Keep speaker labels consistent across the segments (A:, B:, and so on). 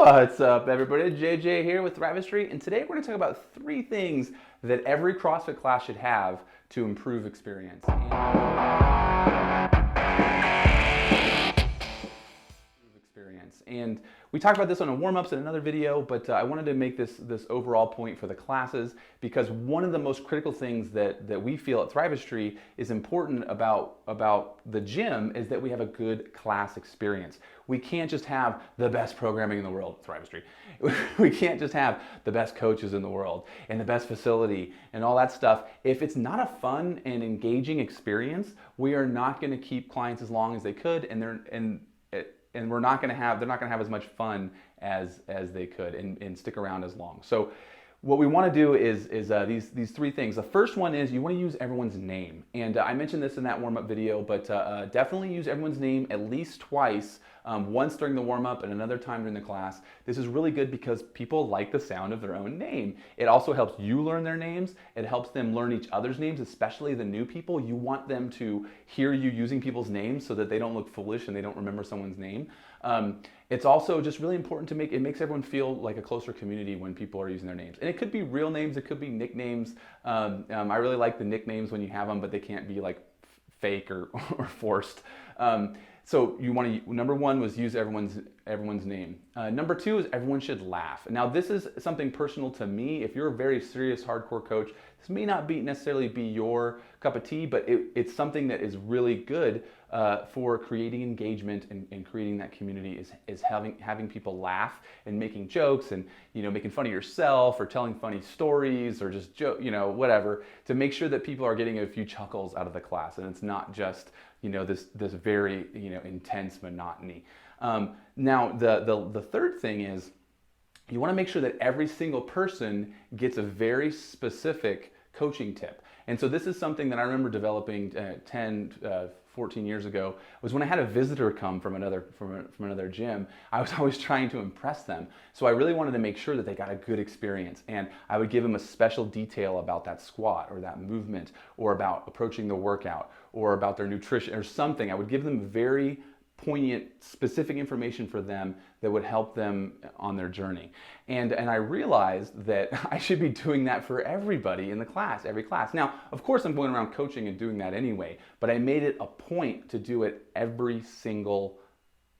A: What's up, everybody? JJ here with Thrivistry, and today we're going to talk about 3 things that every CrossFit class should have to improve experience. And we talked about this on a warm-ups in another video, but I wanted to make this overall point for the classes because one of the most critical things that we feel at Thrivistry is important about the gym is that we have a good class experience. We can't just have the best programming in the world at Thrivistry. We can't just have the best coaches in the world and the best facility and all that stuff. If it's not a fun and engaging experience, we are not going to keep clients as long as they could, and they're not going to have as much fun as they could and stick around as long. So what we want to do is these 3 things. The first one is you want to use everyone's name. And I mentioned this in that warm-up video, but definitely use everyone's name at least twice, once during the warm-up and another time during the class. This is really good because people like the sound of their own name. It also helps you learn their names. It helps them learn each other's names, especially the new people. You want them to hear you using people's names so that they don't look foolish and they don't remember someone's name. It's also just really important to it makes everyone feel like a closer community when people are using their names. And it could be real names, it could be nicknames. I really like the nicknames when you have them, but they can't be like fake or forced. So you want to, number 1 was use everyone's name. Number 2 is everyone should laugh. Now this is something personal to me. If you're a very serious hardcore coach, this may not necessarily be your cup of tea, but it's something that is really good for creating engagement and creating that community is having people laugh and making jokes and making fun of yourself or telling funny stories or just whatever, to make sure that people are getting a few chuckles out of the class and it's not just this very intense monotony. Now the third thing is you want to make sure that every single person gets a very specific coaching tip. And so this is something that I remember developing 14 years ago, was when I had a visitor come from another gym. I was always trying to impress them. So I really wanted to make sure that they got a good experience. And I would give them a special detail about that squat or that movement or about approaching the workout or about their nutrition or something. I would give them very poignant, specific information for them that would help them on their journey. And I realized that I should be doing that for everybody in the class, every class. Now, of course, I'm going around coaching and doing that anyway, but I made it a point to do it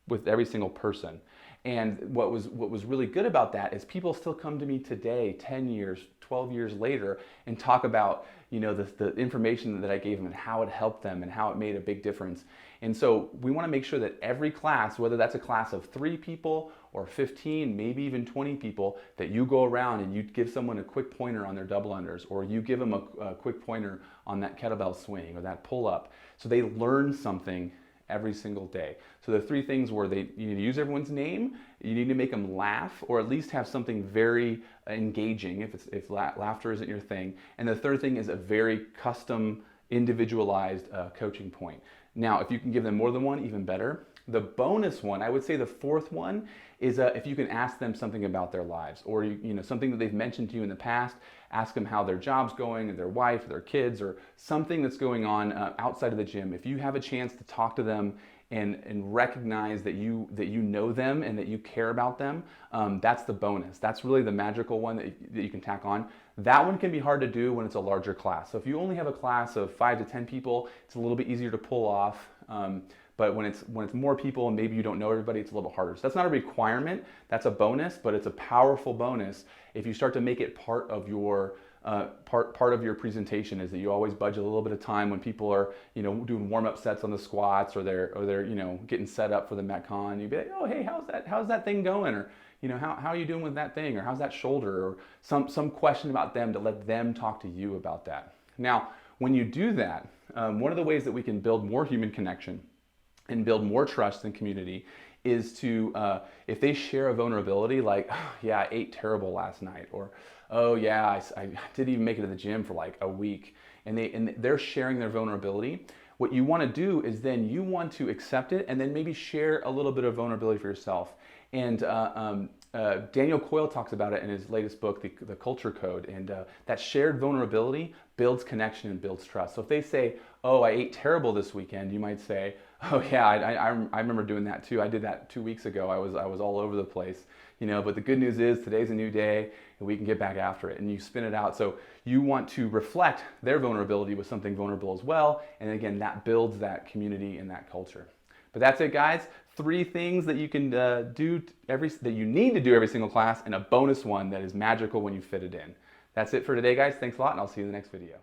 A: with every single person. And what was really good about that is people still come to me today, 10 years, 12 years later, and talk about the information that I gave them and how it helped them and how it made a big difference. And so we want to make sure that every class, whether that's a class of 3 people or 15, maybe even 20 people, that you go around and you give someone a quick pointer on their double unders, or you give them a quick pointer on that kettlebell swing or that pull up, so they learn something every single day. So the 3 things were you need to use everyone's name, you need to make them laugh, or at least have something very engaging if laughter isn't your thing. And the third thing is a very custom, individualized coaching point. Now, if you can give them more than one, even better. The bonus one, I would say the 4th one, is if you can ask them something about their lives, or something that they've mentioned to you in the past. Ask them how their job's going, or their wife, or their kids, or something that's going on outside of the gym. If you have a chance to talk to them and recognize that you know them and that you care about them, that's the bonus. That's really the magical one that you can tack on. That one can be hard to do when it's a larger class. So if you only have a class of 5 to 10 people, it's a little bit easier to pull off. But when it's more people and maybe you don't know everybody, it's a little harder. So that's not a requirement, that's a bonus, but it's a powerful bonus if you start to make it part of your part of your presentation, is that you always budget a little bit of time when people are doing warm-up sets on the squats or they're getting set up for the Metcon. You'd be like, oh hey, how's that thing going, or how are you doing with that thing, or how's that shoulder, or some question about them to let them talk to you about that. Now, when you do that, one of the ways that we can build more human connection and build more trust and community is to, if they share a vulnerability like, oh, yeah, I ate terrible last night, or oh yeah, I didn't even make it to the gym for like a week, and they're sharing their vulnerability. What you want to do is then you want to accept it and then maybe share a little bit of vulnerability for yourself. And Daniel Coyle talks about it in his latest book, The Culture Code, and that shared vulnerability builds connection and builds trust. So if they say, oh, I ate terrible this weekend, you might say, oh yeah, I remember doing that too. I did that 2 weeks ago. I was all over the place. but the good news is today's a new day and we can get back after it, and you spin it out. So you want to reflect their vulnerability with something vulnerable as well. And again, that builds that community and that culture. But that's it, guys. 3 things that you can that you need to do every single class, and a bonus one that is magical when you fit it in. That's it for today, guys. Thanks a lot, and I'll see you in the next video.